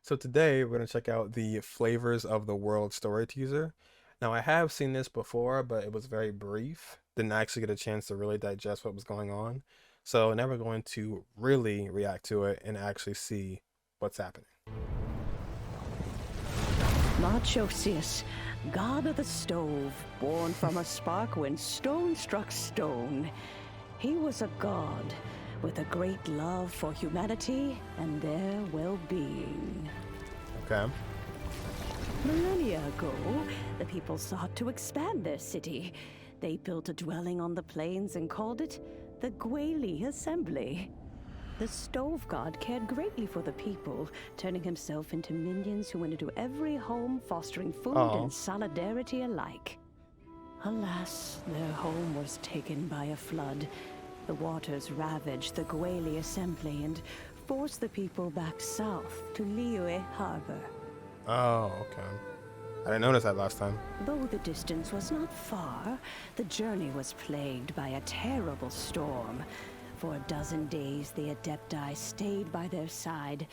So today we're going to check out the Flavors of the World story teaser. Now I have seen this before, but it was very brief. Didn't actually get a chance to really digest what was going on. So now we're going to really react to it and actually see what's happening. Marchosius, god of the stove, born from a spark when stone struck stone. He was a god with a great love for humanity and their well-being. Okay. Millennia ago, the people sought to expand their city. They built a dwelling on the plains and called it the Gwali Assembly. The stove god cared greatly for the people, turning himself into minions who went into every home, fostering food and solidarity alike. Alas, their home was taken by a flood. The waters ravaged the Gwali Assembly and forced the people back south to Liyue Harbor. Oh, okay. I didn't notice that last time. Though the distance was not far, the journey was plagued by a terrible storm. For a dozen days, the Adepti stayed by their side.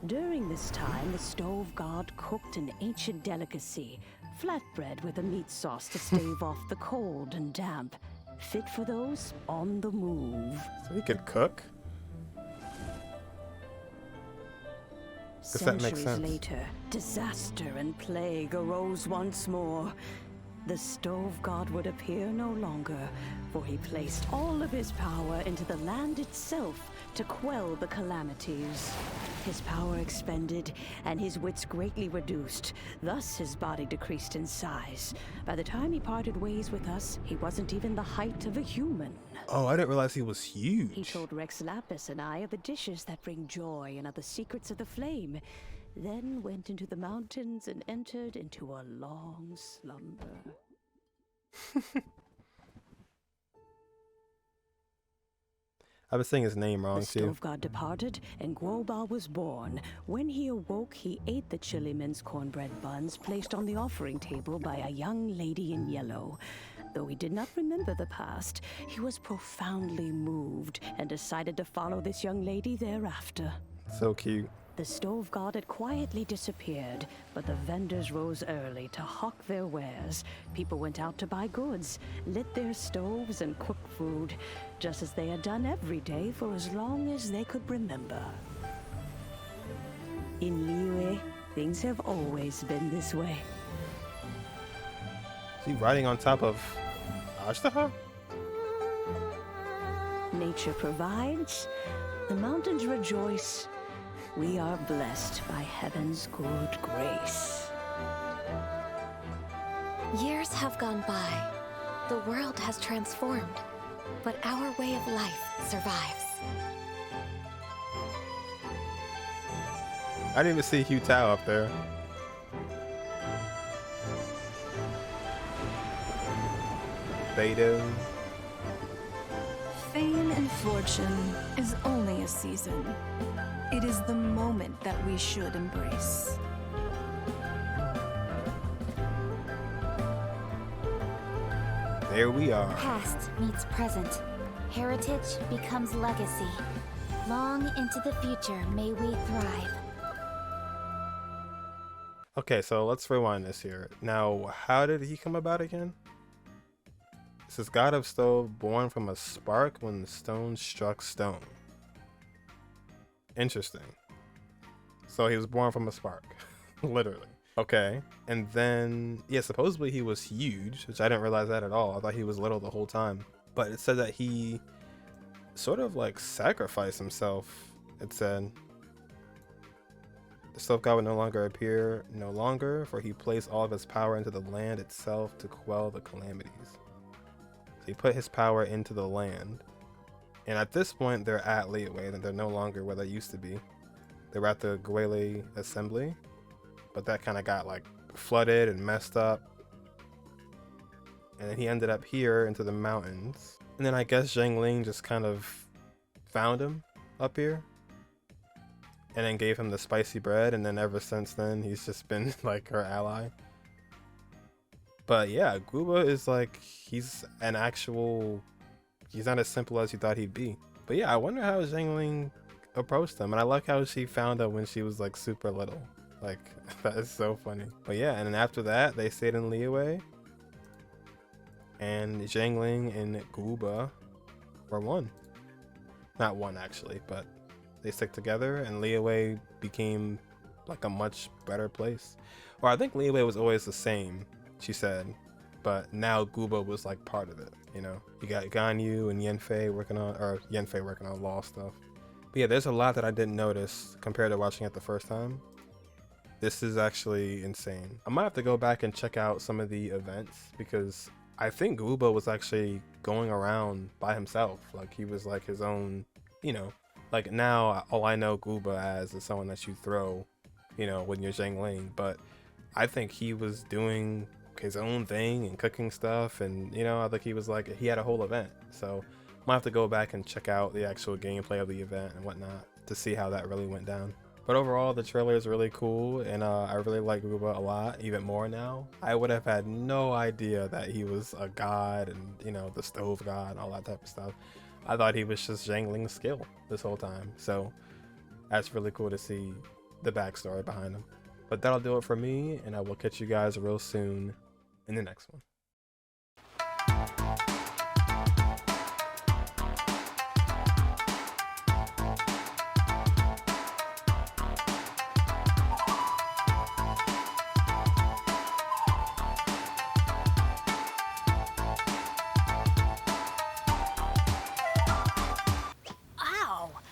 During this time, the stove god cooked an ancient delicacy, flatbread with a meat sauce to stave off the cold and damp, fit for those on the move. So he could cook? Guess that makes sense. Centuries later, disaster and plague arose once more. The stove god would appear no longer, for he placed all of his power into the land itself to quell the calamities. His power expended, and his wits greatly reduced. Thus his body decreased in size. By the time he parted ways with us, he wasn't even the height of a human. Oh, I didn't realize he was huge. He told Rex Lapis and I of the dishes that bring joy and of the secrets of the flame, then went into the mountains and entered into a long slumber. I was saying his name wrong The too. stove god departed, and Guoba was born. When he awoke, he ate the chilimen's cornbread buns placed on the offering table by a young lady in yellow. Though he did not remember the past, he was profoundly moved and decided to follow this young lady thereafter. So cute. The stove god had quietly disappeared, but the vendors rose early to hawk their wares. People went out to buy goods, lit their stoves, and cooked food, just as they had done every day for as long as they could remember. In Liyue, things have always been this way. Is he riding on top of Ashtaha? Nature provides, the mountains rejoice. We are blessed by heaven's good grace. Years have gone by. The world has transformed, but our way of life survives. I didn't even see Hugh Tao up there. Beto. Fame and fortune is only a season. It is the moment that we should embrace. There we are. Past meets present. Heritage becomes legacy. Long into the future may we thrive. Okay, so let's rewind this here. Now, how did he come about again? It says god of stove, born from a spark when the stone struck stone. Interesting. So he was born from a spark, literally. Okay, and then, yeah, supposedly he was huge, which I didn't realize that at all. I thought he was little the whole time. But it said that he sort of like sacrificed himself, it said. The stove god would no longer appear, for he placed all of his power into the land itself to quell the calamities. So he put his power into the land. And at this point, they're at Liyue, and they're no longer where they used to be. They were at the Gwali Assembly, but that kind of got like flooded and messed up. And then he ended up here into the mountains. And then I guess Xiangling just kind of found him up here. And then gave him the spicy bread, and then ever since then, he's just been like her ally. But yeah, Guoba is like, he's not as simple as you thought he'd be. But yeah, I wonder how Xiangling approached him, and I like how she found him when she was like super little. Like, that is so funny. But yeah, and then after that, they stayed in Liyue. And Xiangling and Guoba were one. Not one, actually, but they stick together, and Liyue became like a much better place. Or I think Liyue was always the same, she said. But now Guoba was like part of it, you know? You got Ganyu and Yanfei working on law stuff. But yeah, there's a lot that I didn't notice compared to watching it the first time. This is actually insane. I might have to go back and check out some of the events, because I think Guoba was actually going around by himself. Like, he was like his own, you know, like now all I know Guoba as is someone that you throw, you know, when you're Xiangling. But I think he was doing his own thing and cooking stuff, and you know, I think he was like, he had a whole event. So might have to go back and check out the actual gameplay of the event and whatnot to see how that really went down. But overall, the trailer is really cool, and I really like Guoba a lot, even more now. I would have had no idea that he was a god and, you know, the stove god and all that type of stuff. I thought he was just Xiangling's skill this whole time. So that's really cool to see the backstory behind him. But that'll do it for me, and I will catch you guys real soon in the next one.